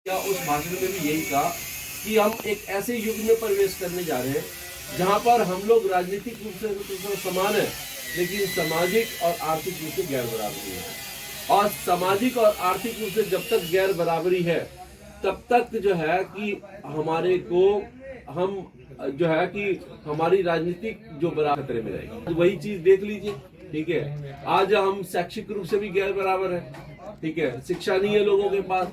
या उस भाषण में भी यही कहा कि हम एक ऐसे युग में प्रवेश करने जा रहे हैं जहां पर हम लोग राजनीतिक रूप से तो समान है, लेकिन सामाजिक और आर्थिक रूप से गैर बराबरी है। और सामाजिक और आर्थिक रूप से जब तक गैर बराबरी है तब तक जो है कि हमारे को हम जो है कि हमारी राजनीतिक जो बराबर खतरे में रहेगी। तो वही चीज देख लीजिए, ठीक है। आज हम शैक्षिक रूप से भी गैर बराबर है, ठीक है। शिक्षा नहीं है लोगों के पास,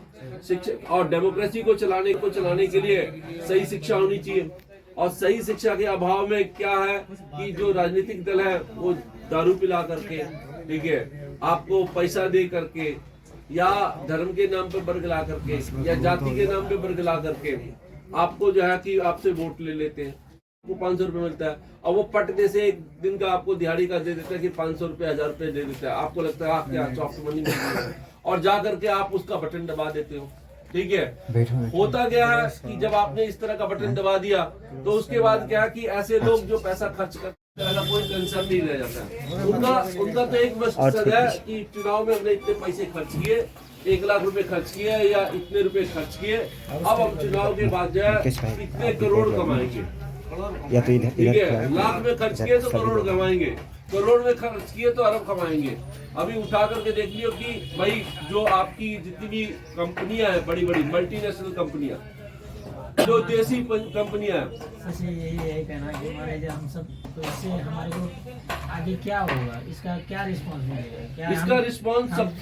शिक्षा और डेमोक्रेसी को चलाने के लिए सही शिक्षा होनी चाहिए। और सही शिक्षा के अभाव में क्या है कि जो राजनीतिक दल है वो दारू पिला करके, ठीक है, आपको पैसा दे करके या धर्म के नाम पे बरगला करके या जाति के नाम पे बरगला करके आपको जो है कि आपसे वोट ले लेते हैं। वो 500 रुपए मिलता है और वो पटके से एक दिन का आपको दिहाड़ी का दे देता है कि 500 रुपए 1000 रुपए दे देता है। आपको लगता है आप क्या सॉफ्ट मनी मिल रही है और जा करके आप उसका बटन दबा देते हो, ठीक है। होता क्या है कि जब आपने इस तरह का बटन दबा दिया तो उसके बाद क्या कि ऐसे लोग जो पैसा खर्च करते हैं कोई टेंशन नहीं रह जाता। उनका तो एक मकसद है कि चुनाव में हमने इतने पैसे खर्च किए, 1 लाख रुपए खर्च किए या इतने रुपए खर्च किए, अब हम चुनाव के बाद जो है इतने करोड़ कमाएंगे, ठीक है। लाख में खर्च किए तो करोड़ कमाएंगे, करोड़ में खर्च किए तो अरब कमाएंगे। अभी उठा करके देख लियो कि भाई जो आपकी जितनी भी कंपनियां हैं, बड़ी बड़ी मल्टीनेशनल कंपनियां, जो देसी कंपनियां हैं, यही है कहना कि हमारे जो हम सब तो इससे हमारे को आगे क्या होगा, इसका क्या रिस्पॉन्स मिलेगा, क्या इसका रिस्पॉन्स सब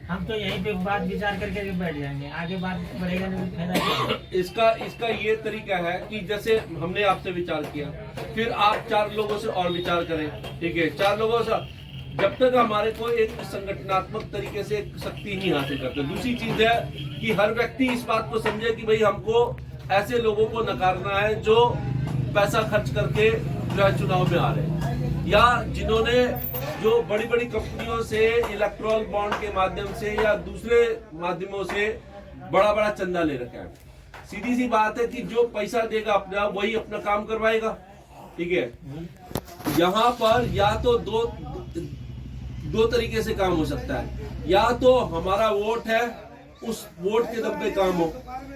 हम तो यहीं पे बात विचार करके बैठ जाएंगे, आगे बात बढ़ेगा नहीं, फायदा इसका ये तरीका है कि जैसे हमने आपसे विचार किया, फिर आप 4 लोगों से और विचार करें, ठीक है। 4 लोगों से जब तक हमारे को एक संगठनात्मक तरीके से शक्ति नहीं हासिल करते। दूसरी चीज है कि हर व्यक्ति इस बात को समझे कि भाई हमको ऐसे लोगों को नकारना है जो पैसा खर्च करके जो है चुनाव में आ रहे हैं, या जिन्होंने जो बड़ी बड़ी कंपनियों से इलेक्ट्रल बॉन्ड के माध्यम से या दूसरे माध्यमों से बड़ा बड़ा चंदा ले रखा है। सीधी सी बात है कि जो पैसा देगा अपने आप वही अपना काम करवाएगा, ठीक है। यहाँ पर या तो दो तरीके से काम हो सकता है, या तो हमारा वोट है उस वोट के दम पे काम हो।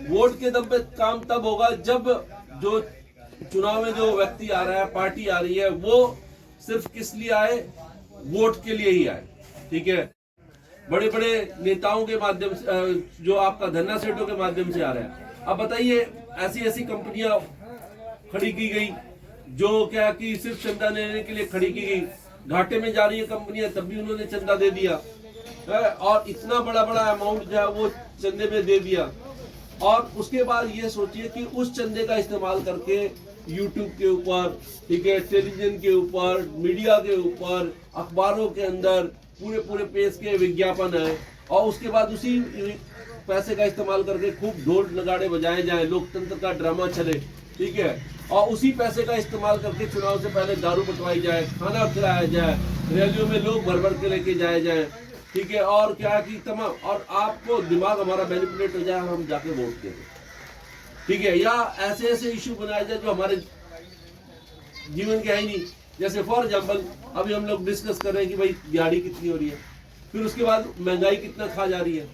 वोट के दम पे काम तब होगा जब जो चुनाव में जो व्यक्ति आ रहा है, पार्टी आ रही है, वो सिर्फ किस लिए आए, वोट के लिए ही आए, ठीक है। बड़े बड़े नेताओं के माध्यम से, जो आपका धन्ना सेठों के माध्यम से आ रहा है। अब बताइए ऐसी ऐसी कंपनियां खड़ी की गई जो क्या कि सिर्फ चंदा लेने के लिए खड़ी की गई, घाटे में जा रही है कंपनियां तब भी उन्होंने चंदा दे दिया और इतना बड़ा बड़ा अमाउंट जो है वो चंदे में दे दिया। और उसके बाद ये सोचिए कि उस चंदे का इस्तेमाल करके यूट्यूब के ऊपर, ठीक है, टेलीविजन के ऊपर, मीडिया के ऊपर, अखबारों के अंदर पूरे पेज के विज्ञापन है, और उसके बाद उसी पैसे का इस्तेमाल करके खूब ढोल नगाड़े बजाए जाए, लोकतंत्र का ड्रामा चले, ठीक है। और उसी पैसे का इस्तेमाल करके चुनाव से पहले दारू बंटवाई जाए, खाना खिलाया जाए, रैलियों में लोग भर भर के लेके जाए जाए, ठीक है। और क्या कि तमाम, और आपको दिमाग हमारा मैनिपुलेट हो जाए, हम जाके वोट दें, ठीक है। या ऐसे ऐसे इशू बनाए जाए जो हमारे जीवन के है ही नहीं। जैसे फॉर एग्जाम्पल अभी हम लोग डिस्कस कर रहे हैं कि भाई दिहाड़ी कितनी हो रही है, फिर उसके बाद महंगाई कितना खा जा रही है।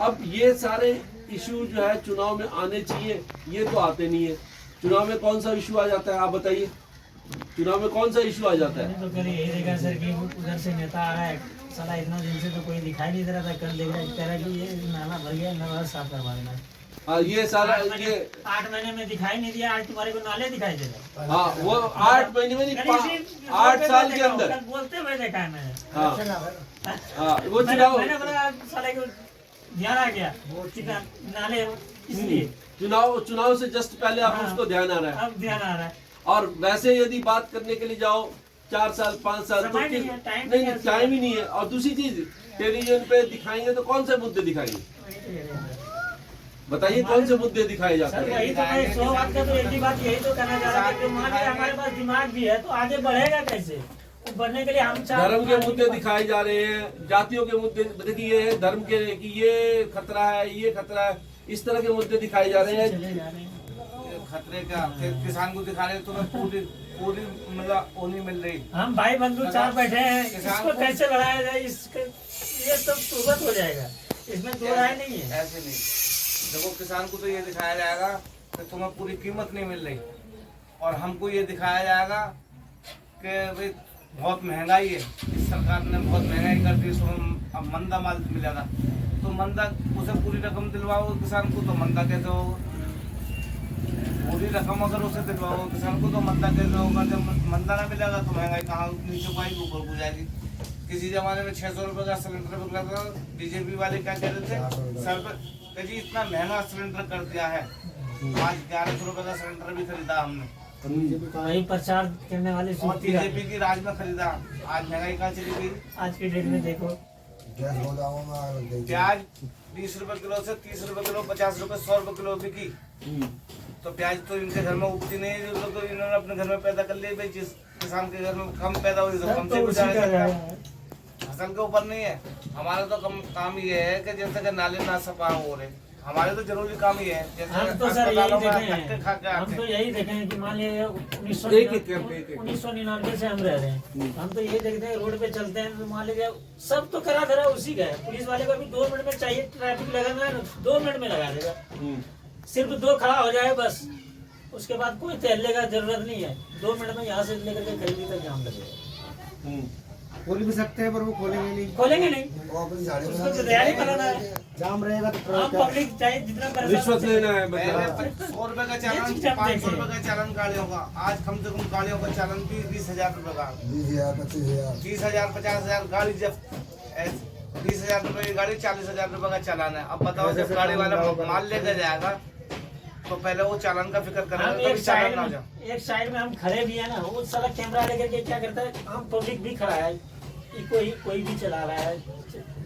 अब ये सारे इशू जो है चुनाव में आने चाहिए, ये तो आते नहीं है। चुनाव में कौन सा इशू आ जाता है, आप बताइए, चुनाव में कौन सा इशू आ जाता है? तो कल यही देखा सर कि उधर से नेता आ रहा है, साला इतना दिन से तो कोई दिखाई नहीं दे रहा था, कल देख रहा है कि ये नाला भर गया, नाला साफ करवा देना। हाँ, ये सारा ये 8 महीने में दिखाई नहीं दिया, आज तुम्हारे को नाले दिखाई दे रहे। हाँ, वो 8 महीने में नहीं, 8 साल के अंदर बोलते हुए देखा है मैंने। हाँ, वो चुनाव साले को ध्यान आ गया नाले, इसलिए चुनाव से जस्ट पहले आप उसको ध्यान आ रहा है, अब ध्यान आ रहा है। और वैसे यदि बात करने के लिए जाओ 4 साल 5 साल तो नहीं, टाइम ही नहीं है। और दूसरी चीज, टेलीविजन पे दिखाएंगे तो कौन से मुद्दे दिखाएंगे, बताइए कौन से मुद्दे दिखाए जाते हैं? वही तो मैं 100 बात का तो एक ही बात यही तो कहना चाह रहा था कि हमारे पास दिमाग भी है तो आगे बढ़ेगा कैसे, बढ़ने के लिए हम धर्म के मुद्दे दिखाए जा रहे हैं, जातियों के मुद्दे, देखिए धर्म के कि ये खतरा है, ये खतरा है, इस तरह के मुद्दे दिखाए जा रहे हैं। खतरे का किसान को दिखा रहे तो पूरी मतलब वो नहीं मिल रही। हम भाई बंधु 4 बैठे हैं, इसको कैसे लड़ाया जाए, इसके ये सब तुरंत हो जाएगा, इसमें दो राय नहीं है। ऐसे नहीं देखो किसान को तो ये दिखाया जाएगा कि तुम्हें पूरी कीमत नहीं मिल रही, और हमको ये दिखाया जाएगा कि भाई बहुत महंगाई है, इस सरकार ने बहुत महंगाई कर दी, उसमें अब मंदा माल मिलेगा, तो मंदा उसे पूरी रकम दिलवाओ किसान को तो मंदा कैसे होगा? पूरी रकम अगर उसे दिलवाओ किसान को तो मंदा कैसे होगा? जब मंदा ना मिलेगा तो महंगाई कहाँ नीचे को आएगी, ऊपर को जाएगी। किसी जमाने में 600 रुपये का सिलेंडर बिक रहा था, बीजेपी वाले क्या कह रहे थे, सर जी इतना महंगा सिलेंडर कर दिया है, आज 1100 रुपये का सिलेंडर भी खरीदा हमने, वही प्रचार करने वाले और बीजेपी की राज में खरीदा। आज महंगाई कहाँ चली गई? आज की डेट में देखो प्याज 20 रुपए किलो से 30 रुपए किलो, 50 रुपए, 100 रुपए किलो बिकी। तो प्याज तो इनके घर में उगती नहीं है, जो तो इन्होंने अपने घर में पैदा कर ली भाई। जिस किसान के घर में कम पैदा हुई तो कम से गुजारा, फसल के ऊपर नहीं है। हमारा तो कम काम ये है कि जैसे कि नाले ना सफा हो रहे, हमारे तो जरूरी काम ही है। जैसे हम तो सर यही देखें, खा के हम तो यही देखें कि मान लीजिए 1999 से हम रह रहे हैं, हम तो यही देखते हैं रोड पे चलते हैं तो मान लीजिए सब तो करा धरा उसी का है। पुलिस वाले को भी 2 मिनट में चाहिए, ट्रैफिक लगाना है 2 मिनट में लगा देगा, सिर्फ 2 खड़ा हो जाए बस, उसके बाद कोई टहलने का जरूरत नहीं है। 2 मिनट में यहाँ से लेकर के खरीदी तक जाम लगेगा। खोल भी सकते हैं पर वो खोलेंगे नहीं, वो अपनी उसको तो तैयारी कराना है, जाम रहेगा तो आम पब्लिक चाहे जितना रिश्वत लेना है, पहले 100 रुपए का चालान, 500 रुपए का चालान गाड़ियों का, आज कम से कम गाड़ियों का चालान 20,000 रुपए का, 20,000 25,000 30,000 50,000 गाड़ी जब 20,000 रुपए की गाड़ी 40,000 रुपए का चालान है। अब बताओ जब गाड़ी वाला माल लेकर जाएगा तो पहले वो चालान का फिक्र हम करेगा, एक चालान ना हो जाए। साइड में हम खड़े भी है ना, वो सारा कैमरा लेकर के क्या करता है, आम पब्लिक भी खड़ा है, कोई भी चला रहा है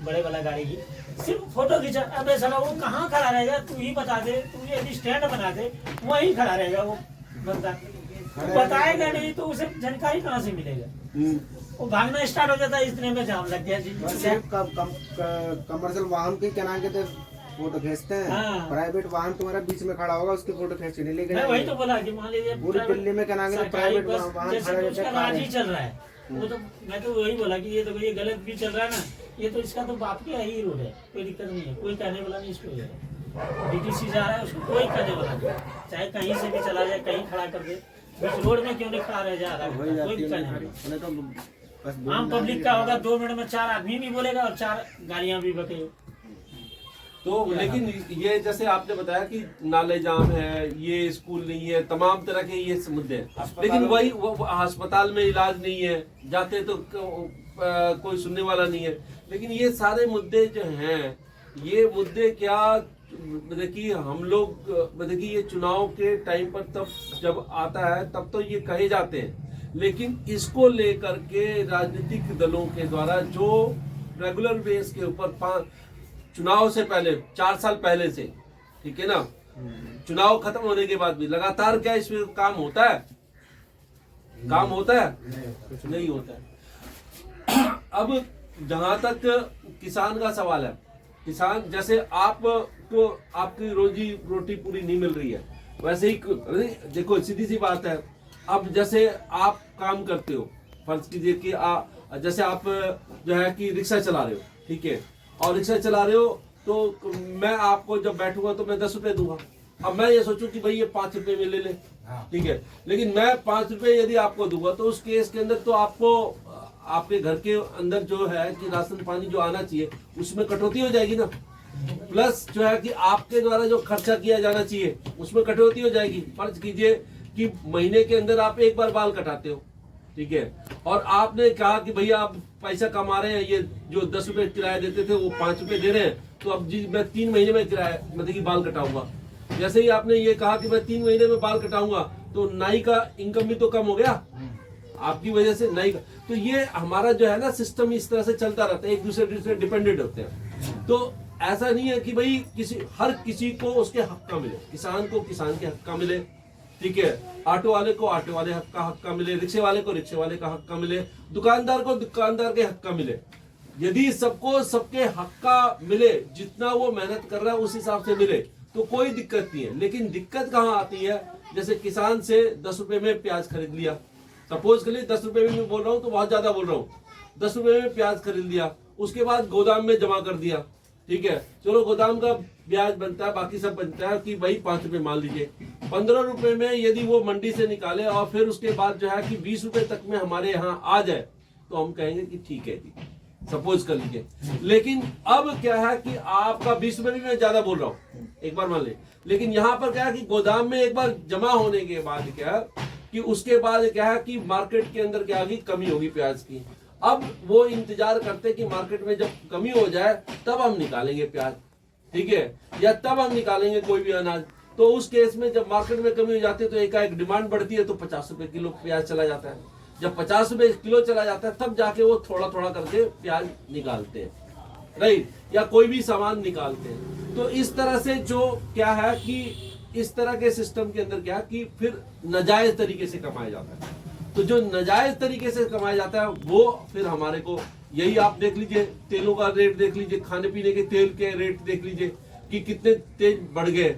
बड़े वाला गाड़ी की, सिर्फ फोटो खींचा। अब साला वो कहाँ खड़ा रहेगा, तू ही बता दे, तू यदि स्टैंड बना दे वहीं खड़ा रहेगा वो बंदा, बताएगा नहीं तो उसे जानकारी कहाँ से मिलेगा? वो भागना स्टार्ट हो जाता है, इतने में जाम लग गया जी। कमर्शियल वाहन के क्या नाम कहते हैं फोटो खींचते हैं, हाँ। प्राइवेट वाहन तुम्हारा बीच में खड़ा होगा उसकी फोटो खींच नहीं लेके मैं वही तो बोला कि मान लीजिए पूरी दिल्ली में क्या नाम है प्राइवेट वाहन जैसे खड़े तो उसका रहते राज ही हैं। चल रहा है, वो तो मैं तो वही बोला कि ये तो ये गलत भी चल रहा है ना, ये तो इसका तो बाप का ही रोड है, कोई दिक्कत नहीं है, कोई कहने वाला नहीं इसको। डीटीसी जा रहा है उसको कोई कहने वाला नहीं, चाहे कहीं से भी चला जाए, कहीं खड़ा कर दे, बस रोड में क्यों नहीं खड़ा रह जा रहा है, कोई भी कहने वाला। आम पब्लिक का होगा 2 मिनट में 4 आदमी भी बोलेगा और 4 गाड़ियां भी बके। तो लेकिन ये जैसे आपने बताया कि नाले जाम है, ये स्कूल नहीं है, तमाम तरह के ये मुद्दे हैं, लेकिन वही वो अस्पताल में इलाज नहीं है, जाते तो कोई सुनने वाला नहीं है। लेकिन ये सारे मुद्दे जो हैं, ये मुद्दे क्या देखिए हम लोग देखिए ये चुनाव के टाइम पर तब जब आता है तब तो ये कहे जाते हैं, लेकिन इसको लेकर के राजनीतिक दलों के द्वारा जो रेगुलर बेस के ऊपर चुनाव से पहले 4 साल पहले से, ठीक है ना, चुनाव खत्म होने के बाद भी लगातार क्या इसमें काम होता है? काम होता है? कुछ नहीं होता है। अब जहां तक किसान का सवाल है, किसान जैसे आपको आपकी रोजी रोटी पूरी नहीं मिल रही है, वैसे ही देखो सीधी सी बात है। अब जैसे आप काम करते हो, फर्ज कीजिए कि जैसे आप जो है कि रिक्शा चला रहे हो, ठीक है, और रिक्शा चला रहे हो तो मैं आपको जब बैठूंगा तो मैं 10 रुपए दूंगा। अब मैं ये सोचूं कि भाई ये 5 रुपए में ले ले, ठीक है, लेकिन मैं 5 रुपए यदि आपको दूंगा तो उस केस के अंदर तो आपको आपके घर के अंदर जो है कि राशन पानी जो आना चाहिए उसमें कटौती हो जाएगी ना, प्लस जो है कि आपके द्वारा जो खर्चा किया जाना चाहिए उसमें कटौती हो जाएगी। फर्ज कीजिए कि महीने के अंदर आप 1 बार बाल कटाते हो, ठीक है, और आपने कहा कि भैया आप पैसा कमा रहे हैं, ये जो 10 रुपए किराया देते थे वो 5 रुपए दे रहे हैं, तो अब जी मैं 3 महीने में किराया मतलब कि बाल कटाऊंगा। जैसे ही आपने ये कहा कि मैं 3 महीने में बाल कटाऊंगा तो नाई का इनकम भी तो कम हो गया आपकी वजह से, नाई का। तो ये हमारा जो है ना सिस्टम इस तरह से चलता रहता है, एक दूसरे से डिपेंडेंट होते हैं। तो ऐसा नहीं है कि भाई हर किसी को उसके हक का मिले, किसान को किसान के हक का मिले, ठीक है, ऑटो वाले को ऑटो वाले हक का मिले, रिक्शे वाले को रिक्शे वाले का हक का मिले, दुकानदार को दुकानदार के हक का मिले। यदि सबको सबके हक का मिले, जितना वो मेहनत कर रहा है उस हिसाब से मिले तो कोई दिक्कत नहीं है। लेकिन दिक्कत कहाँ आती है, जैसे किसान से 10 रुपए में प्याज खरीद लिया, सपोज के लिए 10 रुपए में मैं बोल रहा हूँ तो बहुत ज्यादा बोल रहा हूँ, 10 रुपए में प्याज खरीद लिया, उसके बाद गोदाम में जमा कर दिया, ठीक है, चलो गोदाम का ब्याज बनता है, बाकी सब बनता है कि भाई 5 रुपए मान लीजिए, 15 रुपए में यदि वो मंडी से निकाले और फिर उसके बाद जो है कि 20 रुपए तक में हमारे यहाँ आ जाए तो हम कहेंगे कि ठीक है जी, सपोज कर लीजिए। लेकिन अब क्या है कि आपका 20 रुपए भी मैं ज्यादा बोल रहा हूँ, एक बार मान ले, लेकिन यहाँ पर क्या है कि गोदाम में एक बार जमा होने के बाद क्या है कि उसके बाद क्या है कि मार्केट के अंदर क्या होगी, कमी होगी प्याज की। अब वो इंतजार करते कि मार्केट में जब कमी हो जाए तब हम निकालेंगे प्याज, ठीक है, या तब हम निकालेंगे कोई भी अनाज। तो उस केस में जब मार्केट में कमी हो जाती है तो एकाएक डिमांड बढ़ती है, तो 50 रुपए किलो प्याज चला जाता है। जब 50 रुपए किलो चला जाता है तब जाके वो थोड़ा थोड़ा करके प्याज निकालते हैं, राइट, या कोई भी सामान निकालते हैं। तो इस तरह से जो क्या है कि इस तरह के सिस्टम के अंदर क्या कि फिर नाजायज तरीके से कमाया जाता है। तो जो नाजायज तरीके से कमाया जाता है वो फिर हमारे को, यही आप देख लीजिए, तेलों का रेट देख लीजिए, खाने पीने के तेल के रेट देख लीजिए कि कितने तेज बढ़ गए।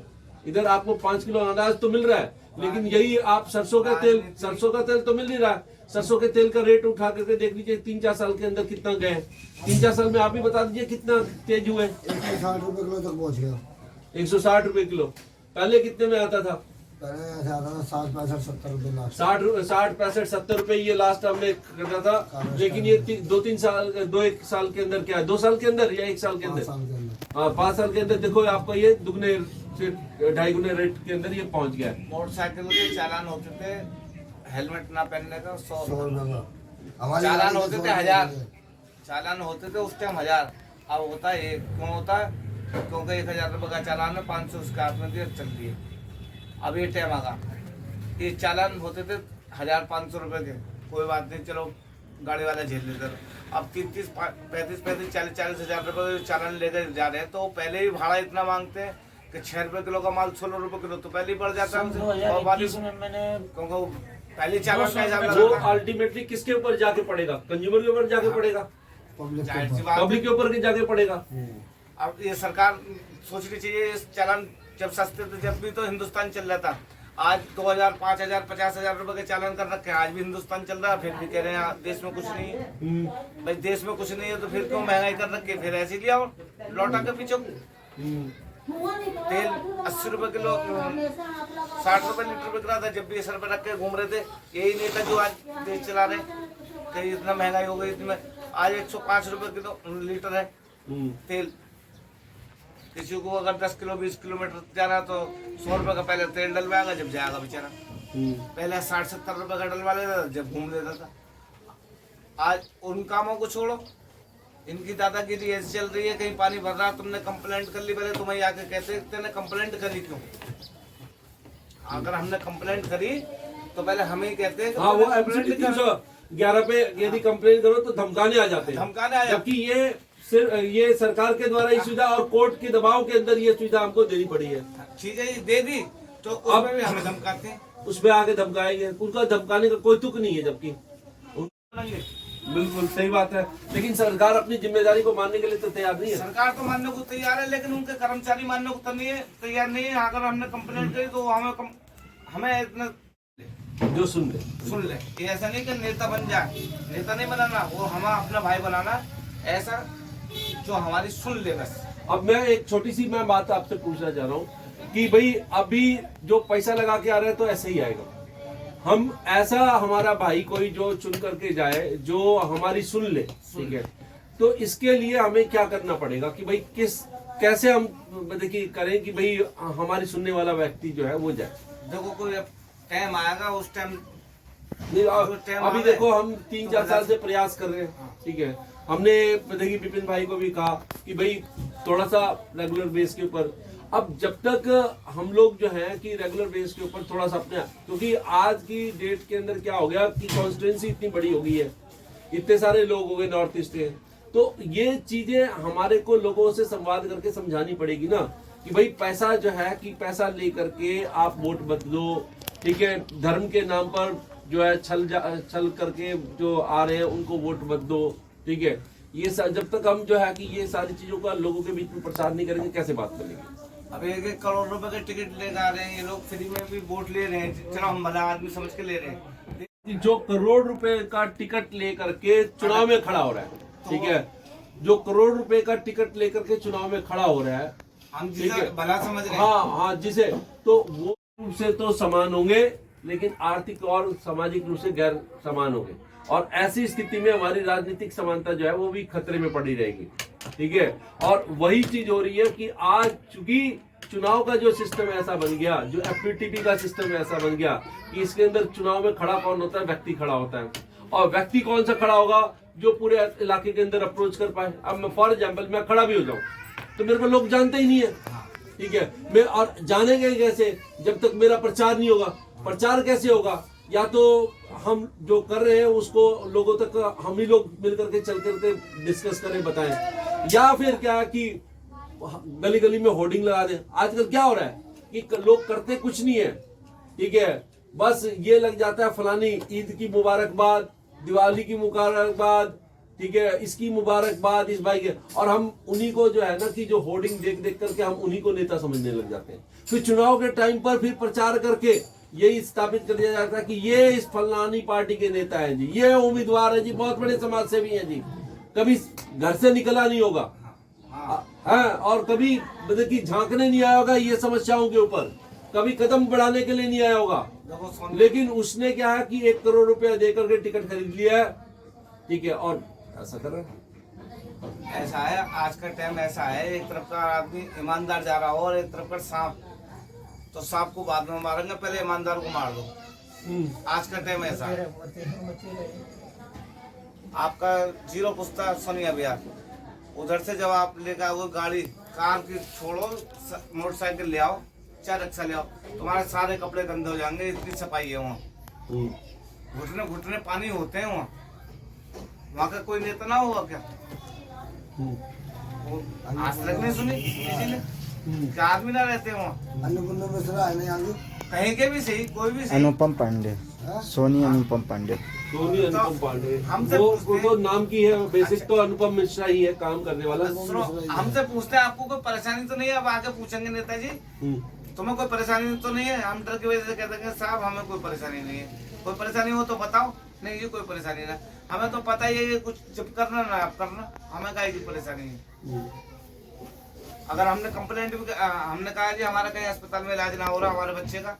इधर आपको 5 किलो अनाज तो मिल रहा है, लेकिन यही आप सरसों का तेल तो मिल नहीं रहा है। सरसों के तेल का रेट उठा करके देख लीजिए 3-4 साल के अंदर कितना गए, 3-4 साल में आप ही बता दीजिए कितना तेज हुए। 160 रुपए किलो तक पहुंच गया। 160 रुपए किलो, पहले कितने में आता था? पहले ऐसा आता था 60, 65, 70 रुपए लास्ट। 60, 65, 70 रुपए ये लास्ट हमने करना था। लेकिन ये 2-3 साल, 2-1 साल के अंदर क्या है, 2 साल के अंदर या 1 साल के अंदर, 5 साल के अंदर देखो आपका ये दुगने से 2.5 गुने रेट के अंदर ये पहुंच गया। मोटरसाइकिल के चालान होते थे हेलमेट ना पहनने का 100 हमारे चालान होते थे 1000, चालान होते थे उस टाइम 1000। अब होता है क्यों होता है, क्योंकि 1000 रुपए का चालान है, 500 उसके हाथ में दिया चल दिए। अब ये टाइम आगा, ये चालान होते थे 1500 रुपए के, कोई बात नहीं, चलो गाड़ी वाला झेल लेते थे। अब 30, 35, 40 हजार रुपए चालान लेकर जा रहे हैं, तो पहले ही भाड़ा इतना मांगते हैं कि 6 रुपए किलो का माल 16 रुपए किलो तो पहले ही बढ़ जाता है हमसे। और बाकी क्योंकि पहले चालान का हिसाब वो अल्टीमेटली किसके ऊपर जाके पड़ेगा? कंज्यूमर के ऊपर जाके पड़ेगा, पब्लिक के ऊपर जाके पड़ेगा। अब ये सरकार सोचनी चाहिए, इस चालान जब सस्ते थे जब भी तो हिंदुस्तान चल रहा था। आज 2000, 5000, 50,000 रुपए के चालान कर रखे हैं, आज भी हिंदुस्तान चल रहा है, फिर भी कह रहे हैं देश में कुछ नहीं है। भाई देश में कुछ नहीं है तो फिर क्यों महंगाई कर रखी है? फिर ऐसे लिया लौटा के पीछे। तेल 80 रुपए किलो, 60 रुपए लीटर बिक रहा था जब भी 100 रुपए रख के घूम रहे थे। यही नेता जो आज देश चला रहे कहीं इतना महंगाई हो गई, इतने आज 105 रुपए किलो लीटर है तेल। किसी को अगर 10 किलो 20 किलोमीटर जाना तो 100 रुपए का पहले तेल डलवाएगा जब जाएगा बेचारा। पहले 60-70 रुपए का डलवा लेता था जब घूम लेता था। आज उन कामों को छोड़ो, इनकी दादागिरी ऐसी चल रही है, कहीं पानी भर रहा तुमने कंप्लेंट कर ली, पहले तुम्हें आके कहते तेने कंप्लेंट करी क्यों? अगर हमने कंप्लेंट करी तो पहले हमें ही कहते हैं। हाँ, वो एमसीडी 311 पे यदि कंप्लेंट करो तो धमकाने आ जाते हैं, धमकाने आ जाते, जबकि ये सिर्फ ये सरकार के द्वारा ये सुविधा और कोर्ट के दबाव के अंदर ये सुविधा हमको देनी पड़ी है। चीजें दे दी तो उसमें भी हमें धमकाते हैं, उसमें आगे धमकाएंगे, उनका धमकाने का कोई तुक नहीं है, जबकि बिल्कुल सही बात है। लेकिन सरकार अपनी जिम्मेदारी को मानने के लिए तो तैयार नहीं है। सरकार तो मानने को तैयार है, लेकिन उनके कर्मचारी मानने को तैयार नहीं है। अगर हमने कंप्लेंट करी तो हमें इतना जो सुन ले। ये ऐसा नहीं कि नेता बन जाए, नेता नहीं बनाना, वो हमें अपना भाई बनाना, ऐसा जो हमारी सुन ले बस। अब मैं एक छोटी सी मैं बात आपसे पूछना चाह रहा हूँ कि भाई अभी जो पैसा लगा के आ रहे हैं तो ऐसे ही आएगा। हम ऐसा हमारा भाई कोई जो चुन करके जाए जो हमारी सुन ले, ठीक है, तो इसके लिए हमें क्या करना पड़ेगा कि भाई कैसे हम देखिए करें कि भाई हमारी सुनने वाला व्यक्ति जो है वो जाए। देखो कोई टाइम आएगा, उस टाइम अभी देखो हम 3-4 साल से प्रयास कर रहे हैं, ठीक है। हमने देखिए विपिन भाई को भी कहा कि भाई थोड़ा सा रेगुलर बेस के ऊपर, अब जब तक हम लोग जो है कि रेगुलर बेस के ऊपर थोड़ा सा अपने, क्योंकि आज की डेट के अंदर क्या हो गया कि कॉन्स्टिट्यूंसी इतनी बड़ी हो गई है, इतने सारे लोग हो गए नॉर्थ ईस्ट के, तो ये चीजें हमारे को लोगों से संवाद करके समझानी पड़ेगी ना कि भाई पैसा जो है कि पैसा लेकर के आप वोट बदलो, ठीक है, धर्म के नाम पर जो है छल करके जो आ रहे हैं उनको वोट बदलो, ठीक है। ये जब तक हम जो है कि ये सारी चीजों का लोगों के बीच में प्रचार नहीं करेंगे कैसे बात करेंगे। अब 1-1 करोड़ रुपए के टिकट लेकर आ रहे हैं ये लोग, फ्री में भी वोट ले रहे हैं, चलो हम भला आदमी समझ के ले रहे हैं। जो करोड़ रुपए का टिकट लेकर के चुनाव में खड़ा हो रहा है, ठीक है, जो करोड़ रुपए का टिकट लेकर के चुनाव में खड़ा हो रहा है, हम ठीक जिसे है। भला समझ रहे हैं। हाँ, जिसे तो वो रूप से तो समान होंगे, लेकिन आर्थिक और सामाजिक रूप से गैर समान होंगे, और ऐसी स्थिति में हमारी राजनीतिक समानता जो है वो भी खतरे में पड़ी रहेगी। ठीक है, और वही चीज हो रही है कि आज चूंकि चुनाव का जो सिस्टम ऐसा बन गया, जो एफपीटीपी का सिस्टम ऐसा बन गया कि इसके अंदर चुनाव में खड़ा कौन होता है, व्यक्ति खड़ा होता है, और व्यक्ति कौन सा खड़ा होगा जो पूरे इलाके के अंदर अप्रोच कर पाए। अब मैं फॉर एग्जाम्पल मैं खड़ा भी हो जाऊं तो मेरे को लोग जानते ही नहीं है, ठीक है, मैं और जानेंगे कैसे जब तक मेरा प्रचार नहीं होगा। प्रचार कैसे होगा, या तो हम जो कर रहे हैं उसको लोगों तक हम ही लोग मिलकर के चल करके डिस्कस करें, बताएं, या फिर क्या कि गली गली में होर्डिंग लगा दें। आजकल क्या हो रहा है कि लोग करते कुछ नहीं है, ठीक है, बस ये लग जाता है फलानी ईद की मुबारकबाद, दिवाली की मुबारकबाद, ठीक है, इसकी मुबारकबाद इस भाई के, और हम उन्हीं को जो है ना कि जो होर्डिंग देख देख करके हम उन्हीं को नेता समझने लग जाते हैं। फिर चुनाव के टाइम पर फिर प्रचार करके यही स्थापित कर दिया जाता है कि ये इस फलानी पार्टी के नेता हैं जी, ये उम्मीदवार है जी, बहुत बड़े समाज सेवी हैं जी, कभी घर से निकला नहीं होगा, हाँ, और कभी मतलब कि झांकने नहीं आया होगा ये समस्याओं के ऊपर, कभी कदम बढ़ाने के लिए नहीं आया होगा, लेकिन उसने क्या है कि 1 करोड़ रुपया देकर के टिकट खरीद लिया है, ठीक है, और ऐसा कर रहा है। ऐसा है, आज का टाइम ऐसा है, एक तरफ का आदमी ईमानदार जा रहा हो और एक तरफ का सांप, तो सांप को बाद में मारेंगे, पहले ईमानदार को मार दो। आज का टाइम ऐसा है। आपका 0 पुस्ता सोनिया बिहार, उधर से जब आप लेकर आओ गाड़ी, कार की छोड़ो, मोटरसाइकिल ले आओ, 4 रिक्शा ले आओ, तुम्हारे सारे कपड़े गंदे हो जाएंगे, इतनी सफाई है वहाँ। घुटने घुटने पानी होते हैं वहाँ। वहाँ का कोई नेता ना हुआ क्या? आज तक नहीं सुनी किसी ने, क्या आदमी ना रहते वहाँ? अन्नपूर्णा मिश्रा है ना आगे, कहीं के भी सही, कोई भी सही। अनुपम पांडे, सोनी अनुपम पांडे, सोनी अनुपम पांडे, हमसे वो तो नाम की है, बेसिक तो अनुपम मिश्रा ही है काम करने वाला। सुनो, हमसे पूछते हैं आपको कोई परेशानी तो नहीं है? अब आगे पूछेंगे नेताजी तुम्हें कोई परेशानी तो नहीं है? हम डर की वजह से कहते हैं साहब हमें कोई परेशानी नहीं है। कोई परेशानी हो तो बताओ, नहीं ये कोई परेशानी ना, हमें तो पता ही है कि कुछ जब करना ना आप करना, हमें काहे की परेशानी है। अगर हमने कंप्लेंट भी हमने कहा जी हमारा कहीं अस्पताल में इलाज ना हो रहा हमारे बच्चे का,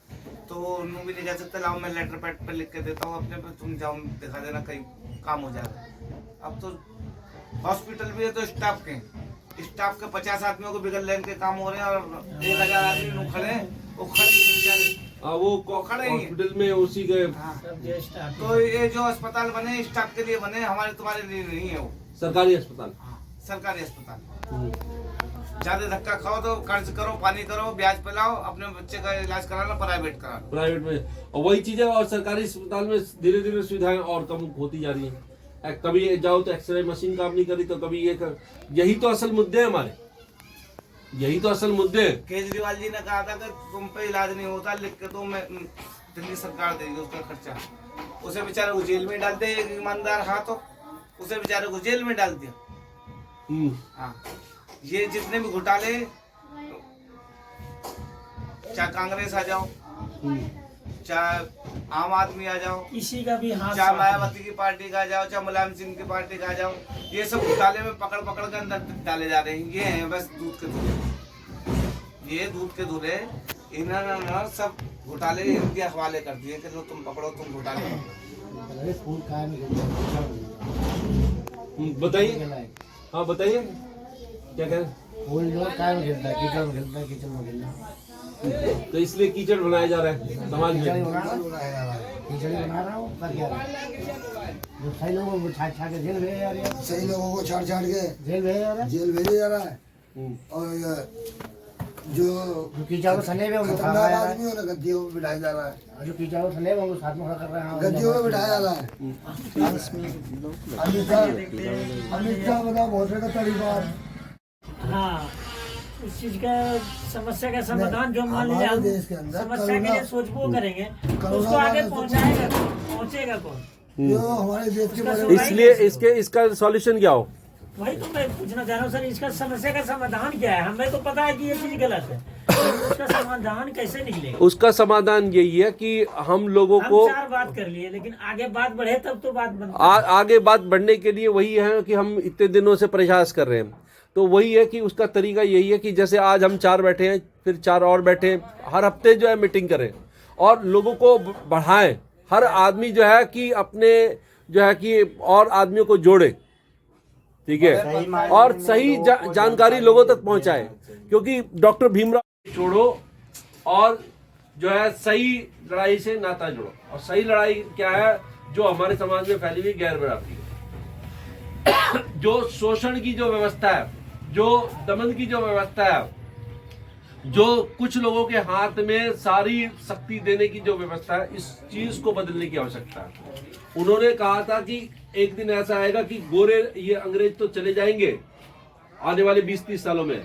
तो उन्होंने भी नहीं कह सकते लाओ मैं लेटर पैड पे लिख के देता हूँ अपने पे, तुम जाओ दिखा देना, कहीं काम हो जाएगा। अब तो हॉस्पिटल भी है तो स्टाफ के 50 आदमियों को बिगड़ लेन के काम हो रहे हैं, और 1000 आदमी खड़े हैं, वो खड़े ही बेचारे। वो खड़े ही हैं। हॉस्पिटल में उसी के तो ये जो अस्पताल बने स्टाफ के लिए बने, हमारे तुम्हारे लिए नहीं है वो। सरकारी अस्पताल, सरकारी अस्पताल ज्यादा धक्का खाओ तो कर्ज करो, पानी करो, ब्याज पे लाओ, अपने बच्चे का इलाज कराना प्राइवेट करा, प्राइवेट में, और वही चीजें, और सरकारी अस्पताल में धीरे धीरे सुविधाएं और कम होती जा रही हैं। कभी जाओ तो एक्सरे मशीन काम नहीं करी, तो कभी ये यही तो असल मुद्दे हैं हमारे, यही तो असल मुद्दे हैं। केजरीवाल जी ने कहा था कि तुम पे इलाज नहीं होता, लिख के तो मैं दिल्ली सरकार देगी उसका खर्चा, उसे बेचारे को जेल में डाल दे, एक ईमानदार हाथों उसे बेचारे को जेल में डाल दिया। हाँ, ये जितने भी घोटाले, चाहे कांग्रेस आ जाओ, चाहे आम आदमी आ जाओ, किसी का भी हाथ, चाहे मायावती की पार्टी का आ जाओ, चाहे मुलायम सिंह की पार्टी का आ जाओ, ये सब घोटाले में पकड़ पकड़ के अंदर डाले जा रहे हैं। ये हैं बस दूध के दूल्हे, ये दूध के दूल्हे, इन्होंने सब घोटाले इनके हवाले कर दिए कि लो तुम पकड़ो, तुम घोटाले अरे फूल खाए बताइए, हाँ बताइए क्या कह रहे हैं? फूल जो काय में गिरता है, कीचड़ में गिरता है, कीचड़ में गिरना, तो इसलिए कीचड़ बनाया जा रहा है समाज कीचड़ में। बना रहा हूँ, कर क्या रहा है? जो सही लोगों को छाट छाट के जेल भेजे जा रहे हैं, सही लोगों को छाट छाट के जेल भेजे जा रहा है, जेल भेजे जा रहा है, और जो कीचड़ को सने में खतरनाक आदमी उन्हें गद्दियों में बिठाया जा रहा है, जो कीचड़ को सने में उनको साथ में खड़ा कर रहे हैं, गद्दियों में बिठाया जा रहा है। अमित शाह बताओ बहुत का तरीका। हाँ, उस चीज का समस्या का समाधान जो मान लीजिए हम देश के अंदर समस्या के लिए सोच वो करेंगे, तो उसको आगे पहुंचाएगा, पहुंचेगा कौन? जो हमारे देश के बड़े, इसलिए इसका सॉल्यूशन क्या हो? वही तो मैं पूछना चाह रहा हूँ सर, इसका समस्या का समाधान क्या है? हमें तो पता है कि ये चीज गलत है, उसका समाधान कैसे निकलेगा? उसका समाधान यही है कि हम लोगों हम को 4 बात कर लिए, लेकिन आगे बात बढ़े तब तो बात बनती आगे बात बढ़ने के लिए वही है कि हम इतने दिनों से प्रयास कर रहे हैं। तो वही है कि उसका तरीका यही है कि जैसे आज हम 4 बैठे हैं, फिर 4 और बैठे हैं, हर हफ्ते जो है मीटिंग करें और लोगों को बढ़ाएं। हर आदमी जो है कि अपने जो है कि और आदमियों को जोड़े, ठीक है, और सही जानकारी लोगों तक पहुंचाए। क्योंकि डॉक्टर भीमराव छोड़ो और जो है सही लड़ाई से नाता जोड़ो। और सही लड़ाई क्या है? जो हमारे समाज में फैली हुई गैर बराबरी है, जो शोषण की जो व्यवस्था है, जो दमन की जो व्यवस्था है, जो कुछ लोगों के हाथ में सारी शक्ति देने की जो व्यवस्था है, इस चीज को बदलने की आवश्यकता है। उन्होंने कहा था कि एक दिन ऐसा आएगा कि गोरे ये अंग्रेज तो चले जाएंगे आने वाले 20-30 सालों में,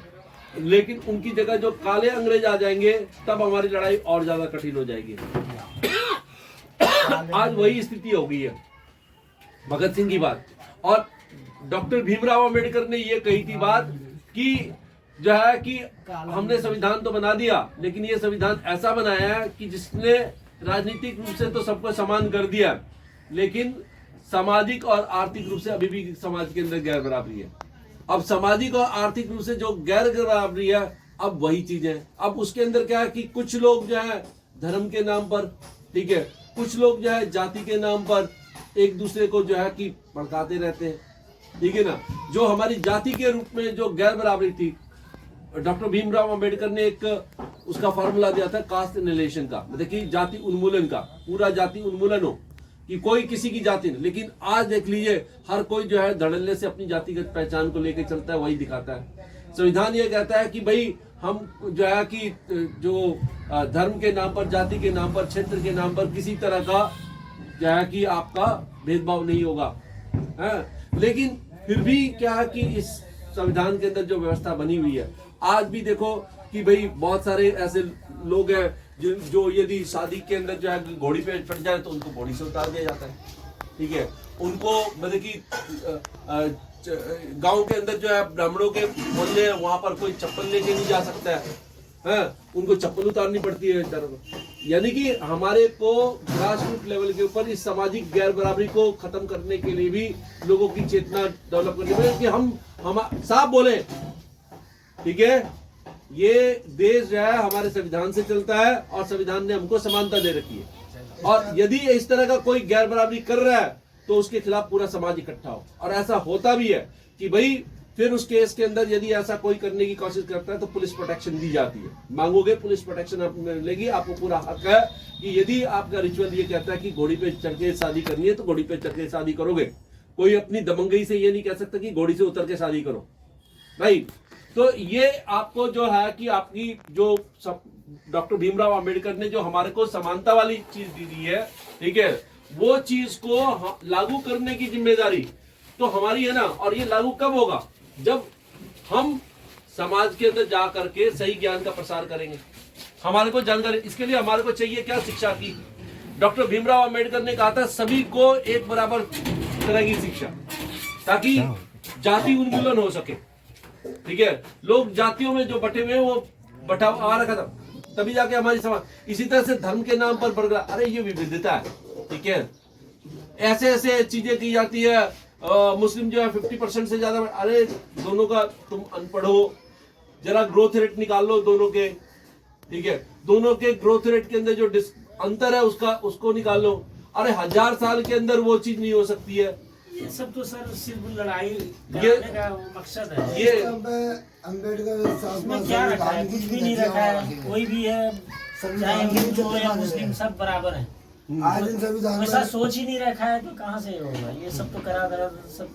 लेकिन उनकी जगह जो काले अंग्रेज आ जाएंगे, तब हमारी लड़ाई और ज्यादा कठिन हो जाएगी। आज वही स्थिति हो गई है। भगत सिंह की बात और डॉक्टर भीमराव अंबेडकर ने ये कही थी बात कि जो है कि हमने संविधान तो बना दिया, लेकिन ये संविधान ऐसा बनाया है कि जिसने राजनीतिक रूप से तो सबको समान कर दिया, लेकिन सामाजिक और आर्थिक रूप से अभी भी समाज के अंदर गैर बराबरी है। अब सामाजिक और आर्थिक रूप से जो गैर बराबरी है, अब वही चीजें हैं। अब उसके अंदर क्या है कि कुछ लोग जो है धर्म के नाम पर, ठीक है, कुछ लोग जो है जाति के नाम पर एक दूसरे को जो है कि भड़काते रहते हैं, ठीक है ना। जो हमारी जाति के रूप में जो गैर बराबरी थी, डॉक्टर भीमराव अंबेडकर ने एक उसका फॉर्मूला दिया था कास्ट एनिहिलेशन का, देखिए जाति उन्मूलन का, पूरा जाति उन्मूलन हो कि कोई किसी की जाति नहीं। लेकिन आज देख लीजिए हर कोई जो है धड़ल्ले से अपनी जातिगत पहचान को लेकर चलता है, वही दिखाता है। संविधान ये कहता है कि भाई हम जो है कि जो धर्म के नाम पर, जाति के नाम पर, क्षेत्र के नाम पर किसी तरह का जो है कि आपका भेदभाव नहीं होगा, है। लेकिन फिर भी क्या है कि इस संविधान के अंदर जो व्यवस्था बनी हुई है, आज भी देखो कि भाई बहुत सारे ऐसे लोग हैं जो यदि शादी के अंदर जो है घोड़ी पे चढ़ जाए तो उनको घोड़ी से उतार दिया जाता है, ठीक है। उनको मतलब कि गांव के अंदर जो है ब्राह्मणों के मोहल्ले हैं, वहां पर कोई चप्पल लेके नहीं जा सकता है, उनको चप्पल उतारनी पड़ती है। यानी कि हमारे को ग्रास रूट लेवल के ऊपर इस सामाजिक गैर बराबरी को खत्म करने के लिए भी लोगों की चेतना डेवलप करनी पड़ेगी कि हम साफ बोले, ठीक है, ये देश जो है हमारे संविधान से चलता है और संविधान ने हमको समानता दे रखी है। और यदि इस तरह का कोई गैर बराबरी कर रहा है तो उसके खिलाफ पूरा समाज इकट्ठा हो। और ऐसा होता भी है कि भाई फिर उस केस के अंदर यदि ऐसा कोई करने की कोशिश करता है तो पुलिस प्रोटेक्शन दी जाती है। मांगोगे पुलिस प्रोटेक्शन आप मिलेगी, आपको पूरा हक है कि यदि आपका रिचुअल ये कहता है कि घोड़ी पे चढ़ के शादी करनी है तो घोड़ी पे चढ़ के शादी करोगे। कोई अपनी दबंगई से ये नहीं कह सकता कि घोड़ी से उतर के शादी करो, राइट। तो ये आपको जो है कि आपकी जो डॉक्टर भीमराव अंबेडकर ने जो हमारे को समानता वाली चीज दी है, ठीक है, वो चीज को लागू करने की जिम्मेदारी तो हमारी है ना। और ये लागू कब होगा? जब हम समाज के अंदर जा करके सही ज्ञान का प्रसार करेंगे। हमारे को जानकारी, इसके लिए हमारे को चाहिए क्या? शिक्षा की। डॉक्टर भीमराव अंबेडकर ने कहा था सभी को एक बराबर तरह की शिक्षा, ताकि जाति उन्मूलन हो सके, ठीक है। लोग जातियों में जो बटे हुए हैं वो बंटवारा खत्म, तभी जाके हमारी समाज। इसी तरह से धर्म के नाम पर बढ़ गया, अरे ये विविधता है, ठीक है। ऐसे ऐसे चीजें की जाती है, मुस्लिम जो है 50% से ज्यादा, अरे दोनों का तुम अनपढ़ हो, जरा ग्रोथ रेट निकाल लो दोनों के, ठीक है। दोनों के ग्रोथ रेट के अंदर जो अंतर है उसको निकाल लो। अरे 1000 साल के अंदर वो चीज नहीं हो सकती है। ये सब तो सर सिर्फ लड़ाई ये का मकसद है। ये अम्बेडकर इसमें क्या रखा है? कुछ भी नहीं रखा है। कोई भी है, चाहे हिंदू हो या मुस्लिम, सब बराबर है। आज इन संविधान ऐसा सोच ही नहीं रखा है तो कहाँ से होगा? ये सब तो करा धरा सब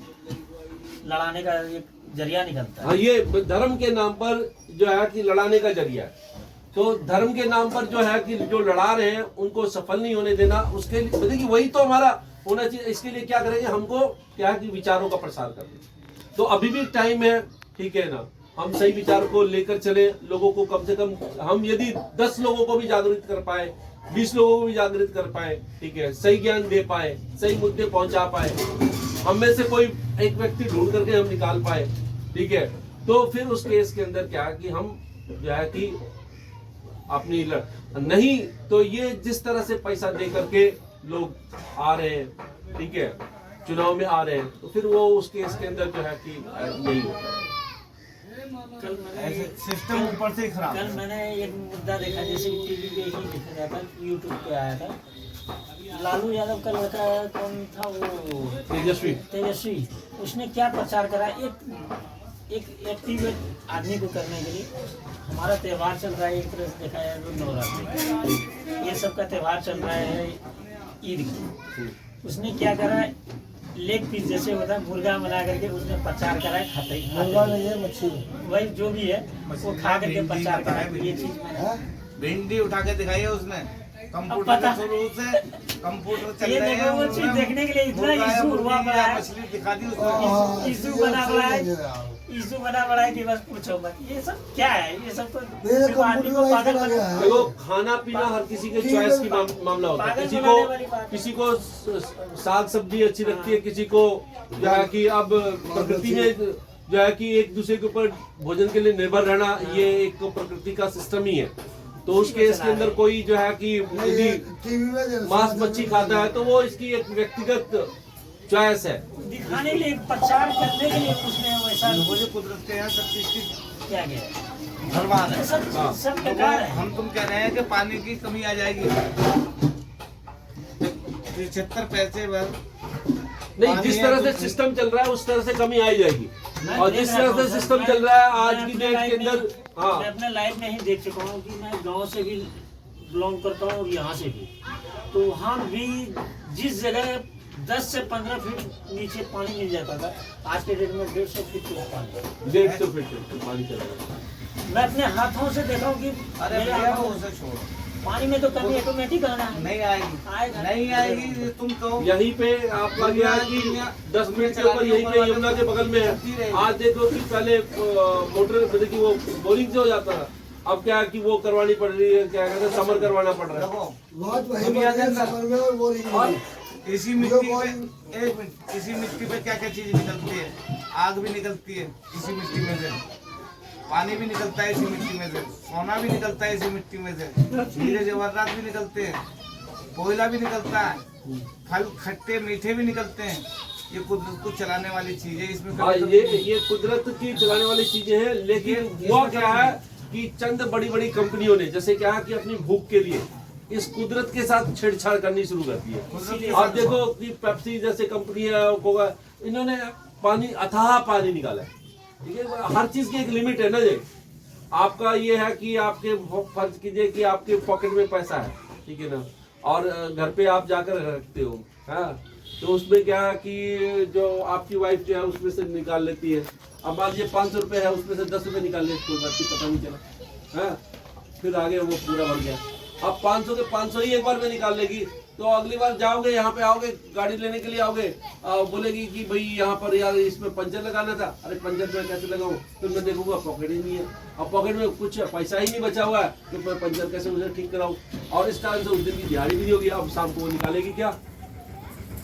लड़ाने का एक जरिया निकलता है। हाँ, ये धर्म के नाम पर जो है कि लड़ाने का जरिया है। तो धर्म के नाम पर जो है कि जो लड़ा रहे हैं उनको सफल नहीं होने देना, उसके लिए मतलब कि वही तो हमारा होना चाहिए। इसके लिए क्या करेंगे? हमको क्या है कि विचारों का प्रसार करना। तो अभी भी टाइम है, ठीक है ना। हम सही विचार को लेकर चले, लोगों को कम से कम हम यदि 10 लोगों को भी जागृत कर पाए, 20 लोगों को भी जागृत कर पाए, ठीक है, सही ज्ञान दे पाए, सही मुद्दे पहुंचा पाए, हम में से कोई एक व्यक्ति ढूंढ करके हम निकाल पाए, ठीक है, तो फिर उस केस के अंदर क्या है कि हम जो है कि अपनी नहीं तो ये जिस तरह से पैसा दे करके लोग आ रहे हैं, ठीक है, चुनाव में आ रहे हैं, तो फिर वो उस केस के अंदर जो है कि नहीं होता है। कल मैंने ऐसे सिस्टम ऊपर से ही खराब कल है। मैंने एक मुद्दा देखा, जैसे कि टीवी पे ही देखा जाता, यूट्यूब पे आया था, लालू यादव का लड़का कौन था वो, तेजस्वी, उसने क्या प्रचार करा, एक एक्टिव आदमी को करने के लिए, हमारा त्यौहार चल रहा है, एक तरह से देखा जाए तो नवरात्रि, ये सब का त्यौहार चल रहा है ईद की, उसने क्या करा, लेग पीस जैसे होता है मुर्गा बना करके उसने प्रचार करा है, खाते मच्छी वही जो भी है वो खा करके प्रचार करा है, ये चीज मैंने भिंडी उठा के दिखाई है उसने, कंप्यूटर पता- के शुरू से कंप्यूटर चल ये रहे देखो हैं, वो चीज उसमें देखने के लिए इतना मुर्गा या इशू मुर्गी हुआ पड़ा या है, मछली दिखा दी उसने। इशू बना पड़ा है, इशू बना पड़ा है कि बस पूछो मत, ये सब क्या है, ये सब तो सिर्फ आदमी को पागल बना देखो खाना पीना हर किसी के चॉइस की मामला होता है, किसी को साग सब्जी अच्छी लगती है, किसी को जो है कि अब प्रकृति में जो है कि एक दूसरे के ऊपर भोजन के लिए निर्भर रहना, ये एक प्रकृति का सिस्टम ही है। तो उस केस के अंदर कोई जो है कि यदि मांस मच्छी खाता है तो वो इसकी एक व्यक्तिगत चॉइस है। दिखाने के लिए, प्रचार करने के लिए उसने वैसा मुझे कुदरत के यहाँ सब चीज की क्या गया, भरमान है। ये सब बेकार है। हम तुम कह रहे हैं कि पानी की कमी आ जाएगी, 75 पैसे भर नहीं, जिस तरह से सिस्टम चल रहा है उस तरह से कमी आई जाएगी, और जिस तरह से सिस्टम चल रहा है आज की डेट के अंदर, हाँ मैं अपने लाइफ में ही देख चुका हूँ कि मैं गांव से भी बिलोंग करता हूँ और यहाँ से भी, तो वहाँ भी जिस जगह 10 से 15 फीट नीचे पानी मिल जाता था, आज के डेट में 150 फीट तक पानी, 150 फीट पानी चल रहा है। मैं अपने हाथों से देखा हूँ कि अरे मेरे भैया हाथों वो उसे छोड़ो, पानी में तो कमी ऑटोमेटिक आना है, नहीं आएगी, आएगा। नहीं आएगी। तुम तो यहीं पे आपका गया कि 10 मिनट के ऊपर यहीं पे यमुना के बगल में है। आज देखो कि पहले मोटर मतलब कि वो बोरिंग से हो जाता था, अब क्या है कि वो करवानी पड़ रही है, क्या कहते हैं समर करवाना पड़ रहा है। देखो बहुत वही दुनिया के बात है, अंदर समर में और बोरिंग और में। इसी मिट्टी पे, एक मिनट, इसी मिट्टी पे क्या क्या चीज निकलती है, आग भी निकलती है इसी मिट्टी में से, पानी भी निकलता है इसी मिट्टी में से, सोना भी निकलता है इसी मिट्टी में से, हीरे जवाहरात भी निकलते हैं, कोयला भी निकलता है, फल खट्टे मीठे भी निकलते हैं। ये कुदरत को चलाने वाली चीज है, इसमें हाँ, कभी ये कुदरत की चलाने वाली चीजें हैं, लेकिन हुआ क्या है कि चंद बड़ी बड़ी कंपनियों ने जैसे क्या है कि अपनी भूख के लिए इस कुदरत के साथ छेड़छाड़ करनी शुरू कर दी है। आप देखो कि पेप्सी जैसे कंपनी है, कोका, इन्होंने पानी, अथाह पानी निकाला है, ठीक है। हर चीज की एक लिमिट है ना जी। आपका ये है कि आपके फर्ज कीजिए कि आपके पॉकेट में पैसा है, ठीक है ना, और घर पे आप जाकर रखते हो, हाँ, तो उसमें क्या है कि जो आपकी वाइफ जो है उसमें से निकाल लेती है। अब मान लीजिए 500 रुपये है, उसमें से 10 रुपये निकाल लेती, कोई बात की पता नहीं चला, हाँ, फिर आगे वो पूरा भर गया। अब 500 के 500 ही एक बार में निकाल लेगी, तो अगली बार जाओगे, यहाँ पे आओगे, गाड़ी लेने के लिए आओगे, बोलेगी कि भाई यहाँ पर यार इसमें पंचर लगाना था। अरे पंचर में कैसे लगाऊं? फिर मैं देखूंगा पॉकेट ही नहीं है, अब पॉकेट में कुछ पैसा ही नहीं बचा हुआ है, तो मैं पंचर कैसे उसे ठीक कराऊं? और इस कारण से उस दिन की दिहाड़ी भी नहीं होगी, अब शाम को वो निकालेगी क्या?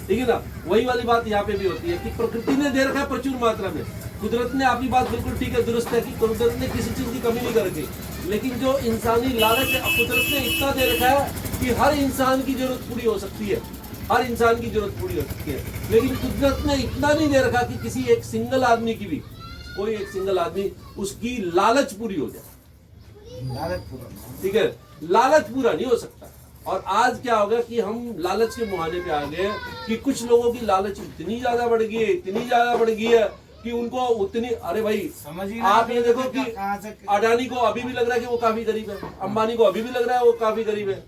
ठीक है ना। वही वाली बात यहाँ पे भी होती है कि प्रकृति ने दे रखा है प्रचुर मात्रा में। कुदरत ने, आपकी बात बिल्कुल ठीक है, दुरुस्त है कि कुदरत ने किसी चीज की कमी नहीं कर रखी, लेकिन जो इंसानी लालच है, कुदरत ने इतना दे रखा है कि हर इंसान की जरूरत पूरी हो सकती है, हर इंसान की जरूरत पूरी हो सकती है, लेकिन कुदरत ने इतना नहीं दे रखा कि किसी एक सिंगल आदमी की भी, कोई एक सिंगल आदमी उसकी लालच पूरी हो जाए, ठीक है। लालच पूरा नहीं हो सकता। और आज क्या होगा कि हम लालच के मुहाने पे आ गए हैं कि कुछ लोगों की लालच इतनी ज्यादा बढ़ गई है, इतनी ज्यादा बढ़ गई है कि उनको उतनी, अरे भाई समझिए आप ये देखो कि कहाँ से अडानी को अभी भी लग रहा है कि वो काफी गरीब है, अंबानी को अभी भी लग रहा है वो काफी गरीब है,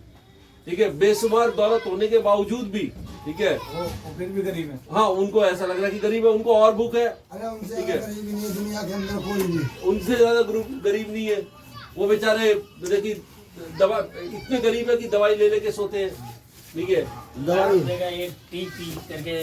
ठीक है, बेशुमार दौलत होने के बावजूद भी, ठीक है, वो फिर भी गरीब है। हाँ, उनको ऐसा लग रहा है कि गरीब है, उनको और भूख है, अरे उनसे ठीक है, गरीब नहीं है दुनिया के अंदर कोई भी। उनसे ज्यादा गरीब नहीं है वो बेचारे, देखिए दवा इतने गरीब है कि दवाई ले लेके सोते हैं, ठीक है, दवाई एक टी पी करके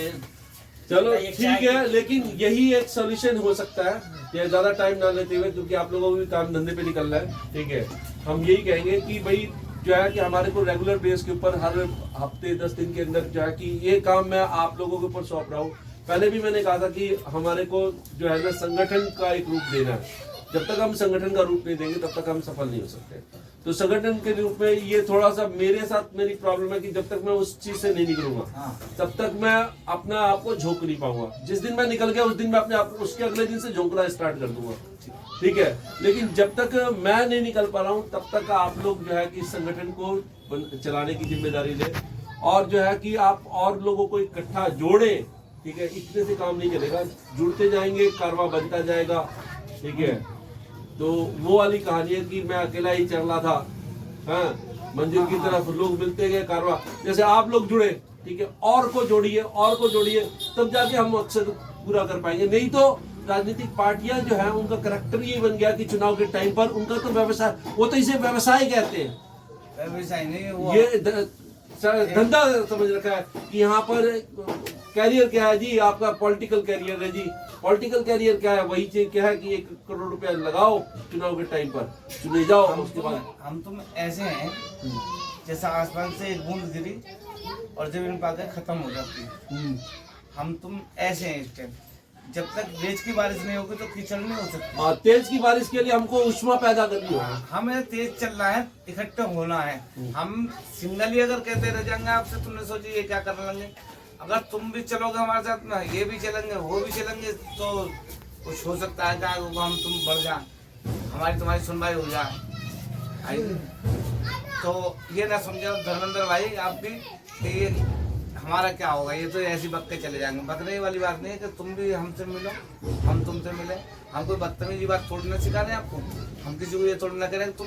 चलो ठीक है, लेकिन यही एक सोल्यूशन हो सकता है कि ज्यादा टाइम ना लेते हुए, क्योंकि आप लोगों को भी काम धंधे पे निकलना है, ठीक है। हम यही कहेंगे कि भाई जो है कि हमारे को रेगुलर बेस के ऊपर हर हफ्ते 10 दिन के अंदर जो है कि ये काम मैं आप लोगों के ऊपर सौंप रहा हूँ। पहले भी मैंने कहा था कि हमारे को जो है ना संगठन का एक रूप देना है, जब तक हम संगठन का रूप नहीं देंगे तब तक हम सफल नहीं हो सकते। तो संगठन के रूप में ये थोड़ा सा मेरे साथ मेरी प्रॉब्लम है कि जब तक मैं उस चीज से नहीं निकलूंगा तब तक मैं अपने आप को झोंक नहीं पाऊंगा। जिस दिन मैं निकल गया उस दिन मैं अपने आप उसके अगले दिन से झोंकना स्टार्ट कर दूंगा, ठीक है। लेकिन जब तक मैं नहीं निकल पा रहा हूँ तब तक आप लोग जो है कि इस संगठन को चलाने की जिम्मेदारी ले और जो है कि आप और लोगों को इकट्ठा जोड़े, ठीक है। इतने से काम नहीं चलेगा, जुड़ते जाएंगे कारवा बनता जाएगा, ठीक है। तो वो वाली कहानी है कि मैं अकेला ही चल रहा था, हाँ, मंजिल की तरफ लोग मिलते गए कारवा। जैसे आप लोग जुड़े, ठीक है, और को जोड़िए तब जाके हम मकसद पूरा कर पाएंगे। नहीं तो राजनीतिक पार्टियां जो है उनका करैक्टर ये बन गया कि चुनाव के टाइम पर उनका तो व्यवसाय, वो तो इसे व्यवसाय कहते हैं, व्यवसाय नहीं वो ये धंधा समझ रखा है कि यहाँ पर कैरियर क्या है जी, आपका पॉलिटिकल कैरियर है जी। पॉलिटिकल कैरियर क्या है? वही चीज क्या है कि 1 करोड़ रुपया लगाओ चुनाव के टाइम पर, चुने जाओ, उसके बाद हम तुम ऐसे हैं जैसा आसमान से एक बूंद गिरी और जमीन पाकर खत्म हो जाती है। हम तुम ऐसे हैं इस टाइम, जब तक तेज की बारिश नहीं होगी तो कीचड़ नहीं हो सकती। तेज की बारिश के लिए हमको उष्मा पैदा करनी होगी। हमें तेज चलना है, इकट्ठे होना है। हम सिंगली अगर कहते रह जाएंगे आपसे, तुमने सोची ये क्या कर लेंगे। अगर तुम भी चलोगे हमारे साथ में, ये भी चलेंगे वो भी चलेंगे, तो कुछ हो सकता है कि हम तुम बढ़ जाए, हमारी तुम्हारी सुनवाई हो जाए। तो ये ना समझो धर्मेंद्र भाई आप भी कि ये हमारा क्या होगा, ये तो ऐसी बक के चले जाएंगे। बकने वाली बात नहीं है कि तुम भी हमसे मिलो, हम तुमसे मिले। हम कोई बदतमीजी बात थोड़ी सिखा रहे हैं आपको, हम किसी को ये थोड़ी ना करें तुम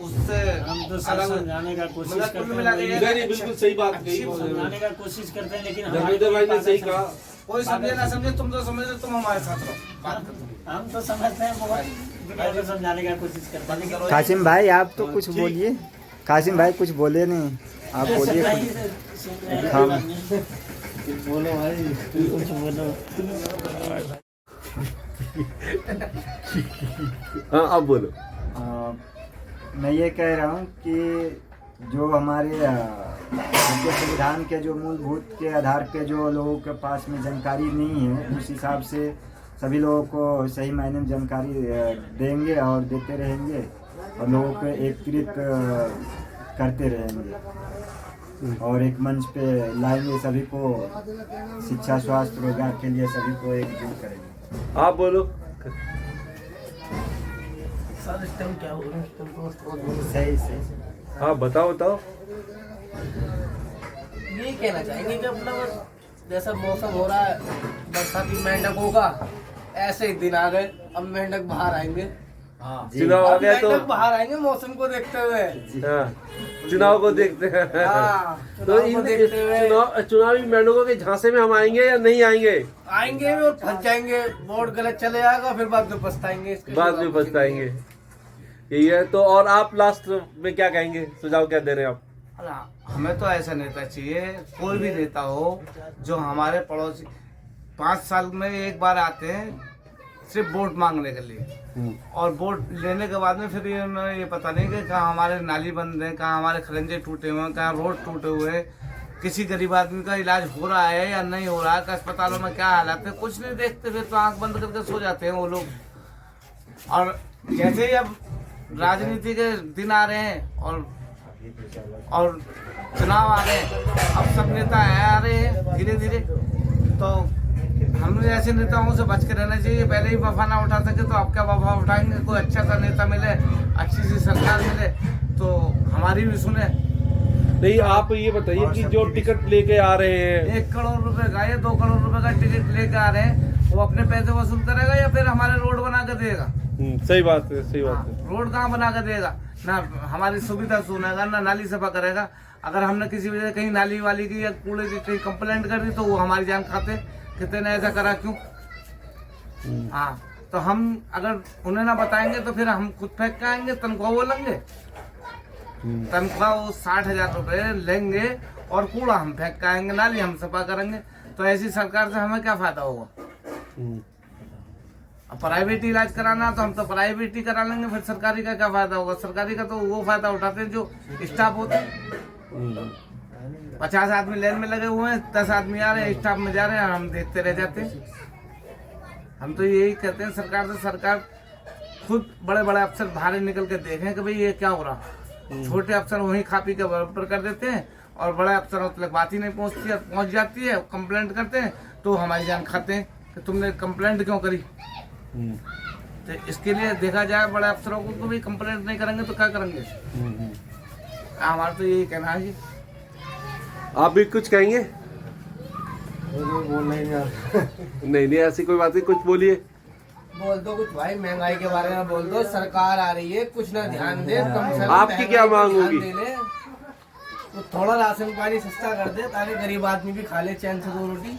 उससे हम तो समझाने का कोशिश करते हैं, बिल्कुल सही बात कही, समझाने का कोशिश करते हैं, लेकिन धर्मेंद्र भाई ने सही कहा। कोई समझे ना समझे, तुम तो समझ रहे, तुम हमारे साथ रहो, बात करो। हम तो समझते हैं, बहुत समझाने का कोशिश करते हैं, लेकिन कासिम भाई आप तो कुछ बोलिए। कासिम भाई कुछ बोले नहीं, आप बोलिए कुछ। हम बोलो भाई, कुछ बोलो। हाँ अब बोलो। मैं ये कह रहा हूँ कि जो हमारे भारतीय संविधान के जो मूलभूत के आधार पे जो लोगों के पास में जानकारी नहीं है, उस हिसाब से सभी लोगों को सही मायने में जानकारी देंगे और देते रहेंगे और लोगों को एकत्रित करते रहेंगे और एक मंच पे लाएंगे सभी को, शिक्षा, स्वास्थ्य, रोजगार के लिए सभी को एकजुट करेंगे। आप बोलो। क्या हो रहा है? सही सही। हाँ बताओ। यही कहना चाहेंगे कि अपना बस जैसा मौसम हो रहा है, बरसाती मेंढक होगा, ऐसे ही दिन आ गए, अब मेंढक बाहर आएंगे। चुनाव आ गया तो मेंढक बाहर आएंगे मौसम को देखते हुए। चुनाव को देखते हैं। तो इन चुनावी मेंढकों के झांसे में हम आएंगे या नहीं आएंगे? आएंगे और फंस जाएंगे, वोट गलत चले जाएगा, फिर बाद में पछताएंगे। यही है। तो और आप लास्ट में क्या कहेंगे, सुझाव क्या दे रहे हैं आप? हमें तो ऐसा नेता चाहिए, कोई भी नेता हो जो हमारे पड़ोसी 5 साल में एक बार आते हैं सिर्फ वोट मांगने के लिए, और वोट लेने के बाद में फिर ये पता नहीं कि कहाँ हमारे नाली बंद हैं, कहाँ हमारे खरंजे टूटे हुए हैं, कहाँ रोड टूटे हुए हैं, किसी गरीब आदमी का इलाज हो रहा है या नहीं हो रहा है, अस्पतालों में क्या हालात है, कुछ नहीं देखते। फिर तो आंख बंद करके सो जाते हैं वो लोग। और जैसे ही अब राजनीति के दिन आ रहे हैं और चुनाव आ रहे हैं, अब सब नेता आ रहे हैं धीरे धीरे, तो हमें ऐसे नेताओं से बच के रहना चाहिए। पहले ही वफा ना उठा सके तो अब क्या वफा उठाएंगे। कोई अच्छा सा नेता मिले, अच्छी सी सरकार मिले तो हमारी भी सुने। नहीं, आप ये बताइए कि जो टिकट लेके आ रहे हैं 1 करोड़ रुपए का या 2 करोड़ रुपए का टिकट लेके आ रहे हैं, वो अपने पैसे वसूल करेगा या फिर हमारे रोड बना कर देगा? सही बात है। रोड कहाँ बना कर देगा? ना हमारी सुविधा सुनेगा, ना नाली सफा करेगा। अगर हमने किसी वजह कहीं नाली वाली की या कूड़े की कहीं कंप्लेंट कर दी तो वो हमारी जान खाते, कितने ने ऐसा करा क्यों? हाँ, तो हम अगर उन्हें ना बताएंगे तो फिर हम खुद फेंक के आएंगे, तनख्वाह वो लेंगे, तनख्वाह वो 60,000 रुपये लेंगे और कूड़ा हम फेंक के आएंगे, नाली हम सफा करेंगे। तो ऐसी सरकार से हमें क्या फायदा होगा? प्राइवेट इलाज कराना तो हम तो प्राइवेट ही करा लेंगे, फिर सरकारी का क्या फायदा होगा? सरकारी का तो वो फायदा उठाते हैं जो स्टाफ होते हैं। 50 आदमी लाइन में लगे हुए हैं, 10 आदमी आ रहे हैं, स्टाफ में जा रहे हैं, हम देखते रह जाते हैं। हम तो यही कहते हैं सरकार से, सरकार खुद बड़े बड़े अफसर बाहर निकल के देखें कि भाई ये क्या हो रहा। छोटे अफसर वहीं खा पी के बराबर कर देते हैं और बड़े अफसरों तक बात ही नहीं पहुंचती है, पहुंच जाती है, कंप्लेंट करते हैं तो हमारी जान खाते हैं कि तुमने कंप्लेंट क्यों करी। तो इसके लिए देखा जाए बड़े अफसरों को भी कंप्लेंट नहीं करेंगे तो क्या करेंगे। हमारा तो यही कहना है जी। आप भी कुछ कहेंगे? बोलना ही नहीं नहीं, ऐसी कोई बात नहीं, कुछ बोलिए। बोल दो कुछ भाई, महंगाई के बारे में बोल दो। सरकार आ रही है, कुछ ना ध्यान दे, कम से कम आपकी क्या महंगाई मांग पे ध्यान होगी? दे ले। तो थोड़ा राशन पानी सस्ता कर दे ताकि गरीब आदमी भी खा ले चैन से 2 रोटी।